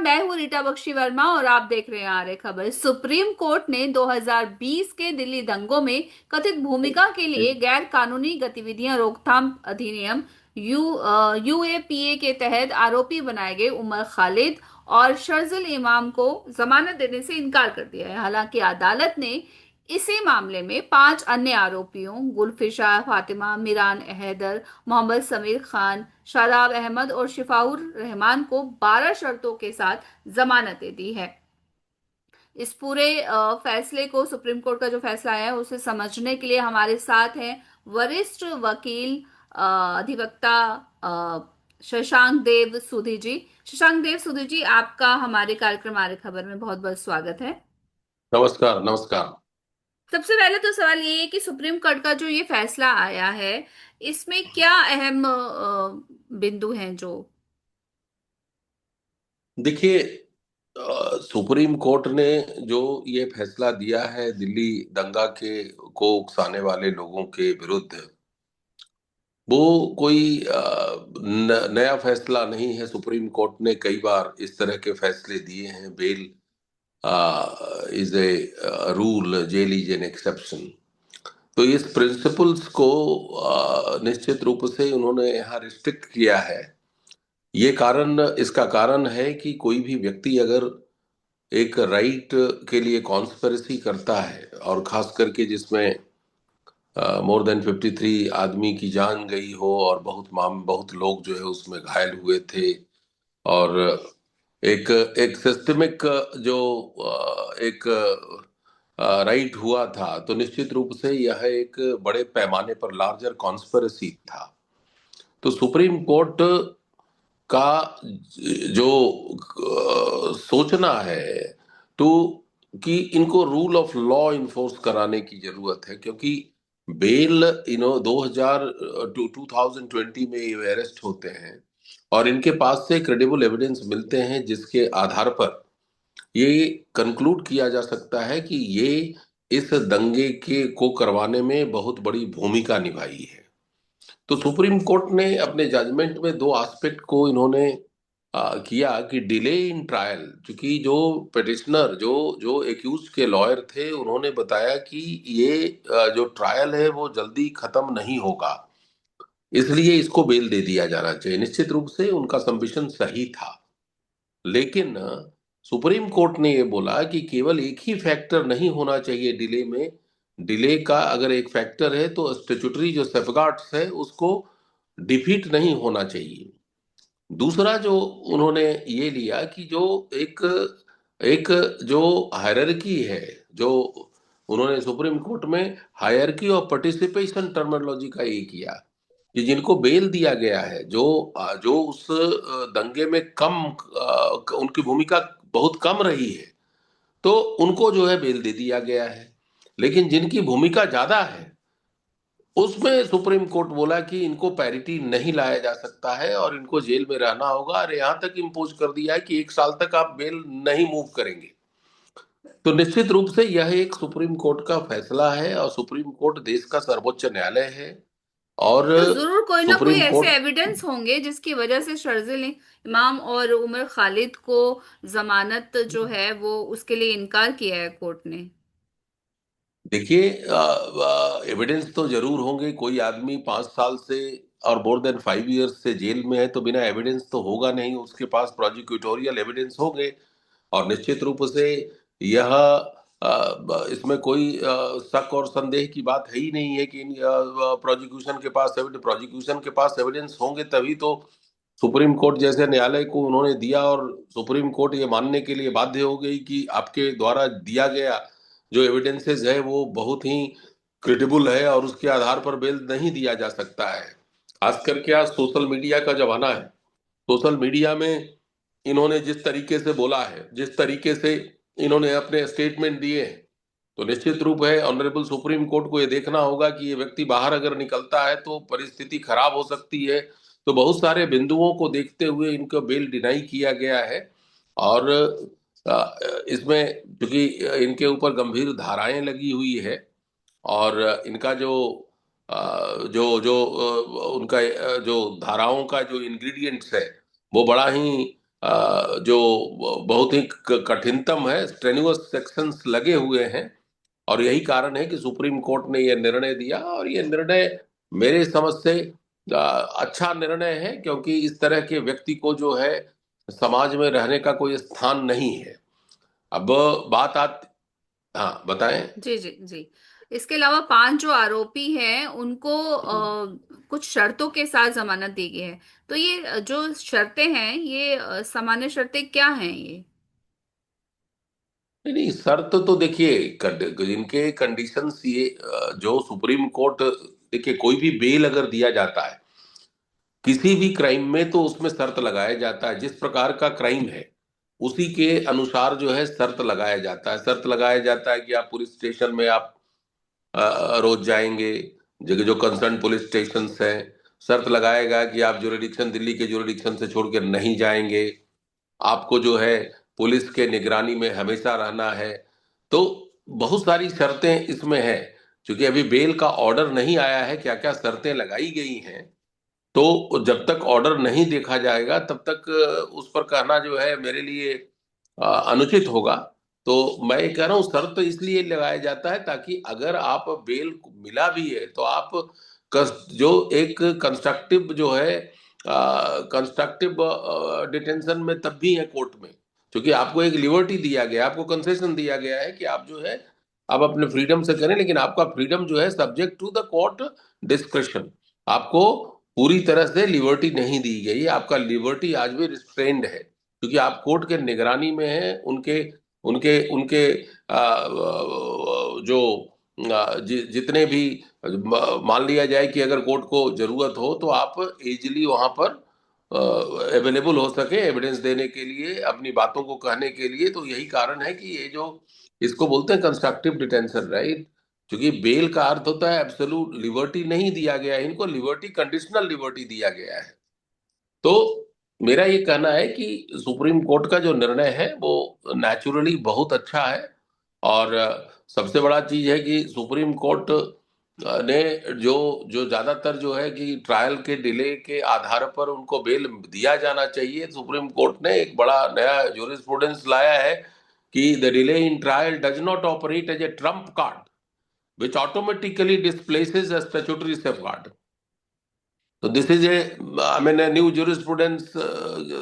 मैं हूँ रीटा बख्शी वर्मा और आप देख रहे हैं आर्य खबर। सुप्रीम कोर्ट ने 2020 के दिल्ली दंगों में कथित भूमिका के लिए गैर कानूनी गतिविधियां रोकथाम अधिनियम यूएपीए के तहत आरोपी बनाए गए उमर खालिद और शर्जिल इमाम को जमानत देने से इनकार कर दिया है। हालांकि अदालत ने इसी मामले में 5 अन्य आरोपियों गुलफिशा फातिमा, मीरान हैदर, मोहम्मद समीर खान, शादाब अहमद और शिफाउर रहमान को 12 शर्तों के साथ जमानतें दी है। इस पूरे फैसले को, सुप्रीम कोर्ट का जो फैसला आया है उसे समझने के लिए हमारे साथ हैं वरिष्ठ वकील अधिवक्ता शशांक देव सुधी जी। शशांक देव सुधी जी, आपका हमारे कार्यक्रम आर्य खबर में बहुत बहुत स्वागत है। नमस्कार नमस्कार। सबसे पहले तो सवाल ये है कि सुप्रीम कोर्ट का जो ये फैसला आया है, इसमें क्या अहम बिंदु हैं जो। देखिए, सुप्रीम कोर्ट ने जो ये फैसला दिया है दिल्ली दंगा के को उकसाने वाले लोगों के विरुद्ध, वो कोई नया फैसला नहीं है। सुप्रीम कोर्ट ने कई बार इस तरह के फैसले दिए हैं। Bail is a rule, jail is an exception. तो इस प्रिंसिपल्स को निश्चित रूप से उन्होंने यहाँ रिस्ट्रिक्ट किया है। ये कारण, इसका कारण है कि कोई भी व्यक्ति अगर एक राइट के लिए कॉन्स्पिरेसी करता है, और खास करके जिसमें मोर देन 53 आदमी की जान गई हो और बहुत लोग जो है उसमें घायल हुए थे, और एक एक सिस्टमिक जो एक राइट हुआ था, तो निश्चित रूप से यह एक बड़े पैमाने पर लार्जर कॉन्स्पिरेसी था। तो सुप्रीम कोर्ट का जो सोचना है, तो कि इनको रूल ऑफ लॉ इन्फोर्स कराने की जरूरत है, क्योंकि बेल 2020 में ये अरेस्ट होते हैं और इनके पास से क्रेडिबल एविडेंस मिलते हैं जिसके आधार पर ये कंक्लूड किया जा सकता है कि ये इस दंगे के को करवाने में बहुत बड़ी भूमिका निभाई है। तो सुप्रीम कोर्ट ने अपने जजमेंट में दो एस्पेक्ट को इन्होंने किया कि डिले इन ट्रायल, क्योंकि जो पिटिशनर, जो जो एक्यूज के लॉयर थे, उन्होंने बताया कि ये जो ट्रायल है वो जल्दी खत्म नहीं होगा, इसलिए इसको बेल दे दिया जाना चाहिए। निश्चित रूप से उनका सबमिशन सही था, लेकिन सुप्रीम कोर्ट ने ये बोला कि केवल एक ही फैक्टर नहीं होना चाहिए डिले में। डिले का अगर एक फैक्टर है तो स्टेचुटरी जो सेफगार्ड्स है उसको डिफीट नहीं होना चाहिए। दूसरा जो उन्होंने ये लिया कि जो एक एक जो हायरार्की है, जो उन्होंने सुप्रीम कोर्ट में हायरार्की और पार्टिसिपेशन टर्मिनोलॉजी का ये किया कि जिनको बेल दिया गया है, जो जो उस दंगे में उनकी भूमिका बहुत कम रही है, तो उनको जो है बेल दे दिया गया है। लेकिन जिनकी भूमिका ज्यादा है, उसमें सुप्रीम कोर्ट बोला कि इनको पैरिटी नहीं लाया जा सकता है और इनको जेल में रहना होगा, और यहां तक इम्पोज कर दिया है कि 1 साल तक आप बेल नहीं मूव करेंगे। तो निश्चित रूप से यह एक सुप्रीम कोर्ट का फैसला है, और सुप्रीम कोर्ट देश का सर्वोच्च न्यायालय है। और तो जरूर कोई ना कोई सुप्रीम ऐसे कोर्ट, एविडेंस होंगे जिसकी वजह से शर्जिल इमाम और उमर खालिद को जमानत जो है वो उसके लिए इनकार किया है कोर्ट ने। देखिए, एविडेंस तो जरूर होंगे। कोई आदमी 5 साल से और मोर देन 5 इयर्स से जेल में है, तो बिना एविडेंस तो होगा नहीं, उसके पास प्रोसिक्यूटोरियल एविडेंस होंगे। और निश्चित रूप से यह इसमें कोई शक और संदेह की बात है ही नहीं है कि प्रोसिक्यूशन के पास एविडेंस होंगे, तभी तो सुप्रीम कोर्ट जैसे न्यायालय को उन्होंने दिया, और सुप्रीम कोर्ट ये मानने के लिए बाध्य हो गई कि आपके द्वारा दिया गया जो एविडेंसेस है वो बहुत ही क्रेडिबल है और उसके आधार पर बेल नहीं दिया जा सकता है। खास करके आज सोशल मीडिया का जमाना है। सोशल मीडिया में इन्होंने जिस तरीके से बोला है, जिस तरीके से इन्होंने अपने स्टेटमेंट दिए हैं, तो निश्चित रूप है ऑनरेबल सुप्रीम कोर्ट को ये देखना होगा कि ये व्यक्ति बाहर अगर निकलता है तो परिस्थिति खराब हो सकती है। तो बहुत सारे बिंदुओं को देखते हुए इनको बेल डिनाई किया गया है। और इसमें क्योंकि इनके ऊपर गंभीर धाराएं लगी हुई है, और इनका जो उनका जो धाराओं का जो इंग्रेडिएंट्स है वो बड़ा ही जो बहुत ही कठिनतम है, स्ट्रेनुअस सेक्शंस लगे हुए हैं। और यही कारण है कि सुप्रीम कोर्ट ने यह निर्णय दिया, और यह निर्णय मेरे समझ से अच्छा निर्णय है, क्योंकि इस तरह के व्यक्ति को जो है समाज में रहने का कोई स्थान नहीं है। अब बात आती, हाँ बताएं। जी जी जी। इसके अलावा 5 जो आरोपी हैं उनको कुछ शर्तों के साथ जमानत दी गई है। तो ये जो शर्तें हैं, ये सामान्य शर्तें क्या हैं ये? नहीं नहीं, शर्त तो देखिए, इनके कंडीशंस ये जो सुप्रीम कोर्ट, देखिए कोई भी बेल अगर दिया जाता है किसी भी क्राइम में, तो उसमें शर्त लगाया जाता है। जिस प्रकार का क्राइम है उसी के अनुसार जो है शर्त लगाया जाता है। शर्त लगाया जाता है कि आप पुलिस स्टेशन में आप रोज जाएंगे, जगह जो कंसर्न पुलिस स्टेशन हैं। शर्त लगाएगा कि आप जुरिडिक्शन, दिल्ली के जुरिडिक्शन से छोड़कर नहीं जाएंगे। आपको जो है पुलिस के निगरानी में हमेशा रहना है। तो बहुत सारी शर्तें इसमें है। क्योंकि अभी बेल का ऑर्डर नहीं आया है, क्या क्या शर्तें लगाई गई हैं, तो जब तक ऑर्डर नहीं देखा जाएगा तब तक उस पर कहना जो है मेरे लिए अनुचित होगा। तो मैं ये कह रहा हूँ, शर्त तो इसलिए लगाया जाता है ताकि अगर आप बेल मिला भी है तो आप जो एक कंस्ट्रक्टिव जो है कंस्ट्रक्टिव डिटेंशन में तब भी है कोर्ट में। क्योंकि आपको एक लिबर्टी दिया गया, आपको कंसेशन दिया गया है कि आप जो है आप अपने फ्रीडम से करें, लेकिन आपका फ्रीडम जो है subject to the court description. आपको पूरी तरह से लिबर्टी नहीं दी गई है, आपका लिबर्टी आज भी रिस्ट्रेन्ड है, क्योंकि आप कोर्ट के निगरानी में हैं। उनके उनके उनके जो जितने भी मान लिया जाए कि अगर कोर्ट को जरूरत हो तो आप इजीली वहां पर अवेलेबल हो सके एविडेंस देने के लिए, अपनी बातों को कहने के लिए। तो यही कारण है कि ये जो इसको बोलते हैं कंस्ट्रक्टिव डिटेंशन, राइट। क्योंकि बेल का अर्थ होता है एब्सोल्यूट लिबर्टी नहीं दिया गया है इनको, लिबर्टी कंडीशनल लिबर्टी दिया गया है। तो मेरा ये कहना है कि सुप्रीम कोर्ट का जो निर्णय है वो नेचुरली बहुत अच्छा है। और सबसे बड़ा चीज है कि सुप्रीम कोर्ट ने जो जो ज्यादातर जो है कि ट्रायल के डिले के आधार पर उनको बेल दिया जाना चाहिए, सुप्रीम कोर्ट ने एक बड़ा नया जूरिस्प्रूडेंस लाया है कि the delay in trial does not operate as a trump card which automatically displaces a statutory safeguard. So this is a new jurisprudence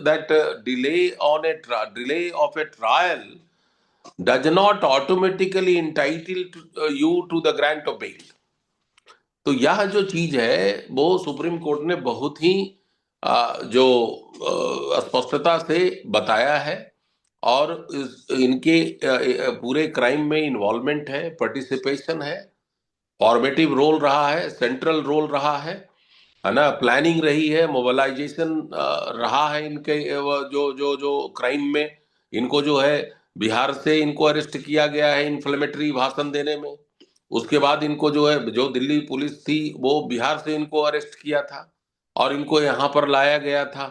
that delay of a trial does not automatically entitle you to the grant of bail. तो यह जो चीज है वो supreme court ने बहुत ही जो स्पष्टता से बताया है। और इनके पूरे क्राइम में इन्वॉल्वमेंट है, पार्टिसिपेशन है, फॉर्मेटिव रोल रहा है, सेंट्रल रोल रहा है ना, प्लानिंग रही है, मोबिलाइजेशन रहा है इनके जो जो जो क्राइम में। इनको जो है बिहार से इनको अरेस्ट किया गया है इन्फ्लेमेटरी भाषण देने में। उसके बाद इनको जो है जो दिल्ली पुलिस थी वो बिहार से इनको अरेस्ट किया था और इनको यहाँ पर लाया गया था।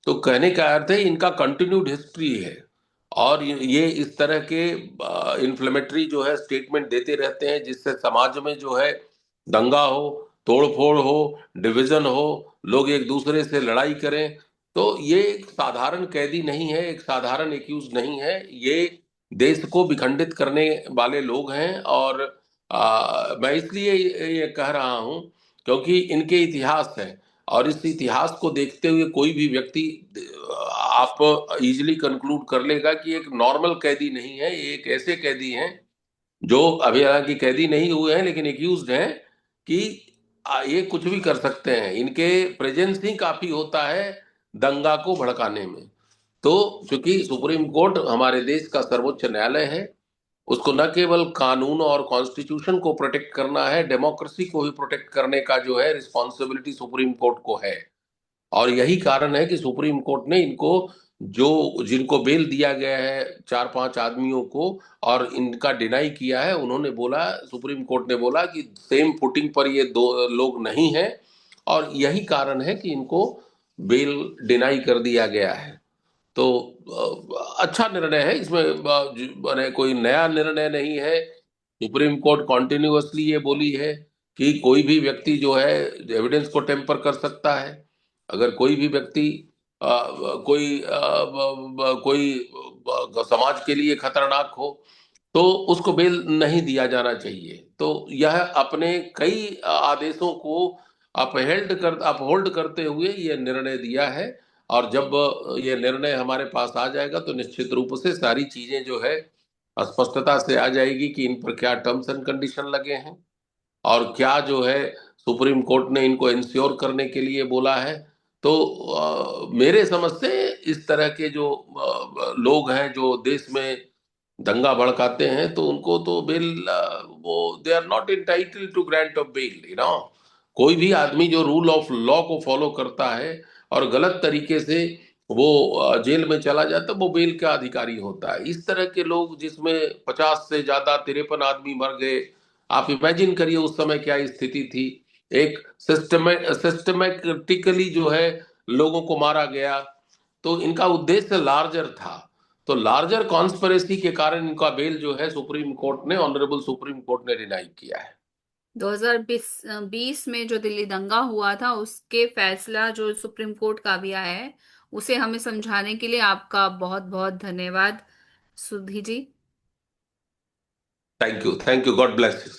तो कहने का अर्थ है इनका कंटिन्यूड हिस्ट्री है। और ये इस तरह के इन्फ्लेमेटरी जो है स्टेटमेंट देते रहते हैं, जिससे समाज में जो है दंगा हो, तोड़फोड़ हो, डिवीजन हो, लोग एक दूसरे से लड़ाई करें। तो ये एक साधारण कैदी नहीं है, एक साधारण एक्यूज नहीं है, ये देश को विखंडित करने वाले लोग हैं। और मैं इसलिए ये कह रहा हूं क्योंकि इनके इतिहास है। और इस इतिहास को देखते हुए कोई भी व्यक्ति आप इजीली कंक्लूड कर लेगा कि एक नॉर्मल कैदी नहीं है, ये एक ऐसे कैदी हैं जो अभी हालांकि कैदी नहीं हुए हैं लेकिन एक्यूज्ड हैं कि ये कुछ भी कर सकते हैं। इनके प्रेजेंस ही काफी होता है दंगा को भड़काने में। तो चूंकि सुप्रीम कोर्ट हमारे देश का सर्वोच्च न्यायालय है, उसको न केवल कानून और कॉन्स्टिट्यूशन को प्रोटेक्ट करना है, डेमोक्रेसी को भी प्रोटेक्ट करने का जो है रिस्पॉन्सिबिलिटी सुप्रीम कोर्ट को है। और यही कारण है कि सुप्रीम कोर्ट ने इनको जो जिनको बेल दिया गया है 4-5 आदमियों को और इनका डिनाई किया है, उन्होंने बोला, सुप्रीम कोर्ट ने बोला कि सेम फुटिंग पर ये दो लोग नहीं हैं। और यही कारण है कि इनको बेल डिनाई कर दिया गया है। तो अच्छा निर्णय है इसमें, माने कोई नया निर्णय नहीं है। सुप्रीम कोर्ट कॉन्टिन्यूअसली ये बोली है कि कोई भी व्यक्ति जो है एविडेंस को टेम्पर कर सकता है। अगर कोई भी व्यक्ति कोई समाज के लिए खतरनाक हो, तो उसको बेल नहीं दिया जाना चाहिए। तो यह अपने कई आदेशों को अपहोल्ड करते हुए यह निर्णय दिया है। और जब ये निर्णय हमारे पास आ जाएगा तो निश्चित रूप से सारी चीजें जो है स्पष्टता से आ जाएगी कि इन पर क्या टर्म्स एंड कंडीशन लगे हैं और क्या जो है सुप्रीम कोर्ट ने इनको इंश्योर करने के लिए बोला है। तो मेरे समझ से इस तरह के जो लोग हैं जो देश में दंगा भड़काते हैं, तो उनको तो बेल वो they are not entitled to grant of bail, कोई भी आदमी जो रूल ऑफ लॉ को फॉलो करता है और गलत तरीके से वो जेल में चला जाता है, वो बेल का अधिकारी होता है। इस तरह के लोग जिसमें 50 से ज्यादा 53 आदमी मर गए, आप इमेजिन करिए उस समय क्या स्थिति थी। एक सिस्टमेटिकली जो है लोगों को मारा गया। तो इनका उद्देश्य लार्जर था। तो लार्जर कॉन्स्पिरेसी के कारण इनका बेल जो है सुप्रीम कोर्ट ने, ऑनरेबल सुप्रीम कोर्ट ने डिनाई किया है। 2020 में जो दिल्ली दंगा हुआ था उसके फैसला जो सुप्रीम कोर्ट का भी आया है, उसे हमें समझाने के लिए आपका बहुत बहुत धन्यवाद, Sudhi ji. Thank you, thank you, God bless you.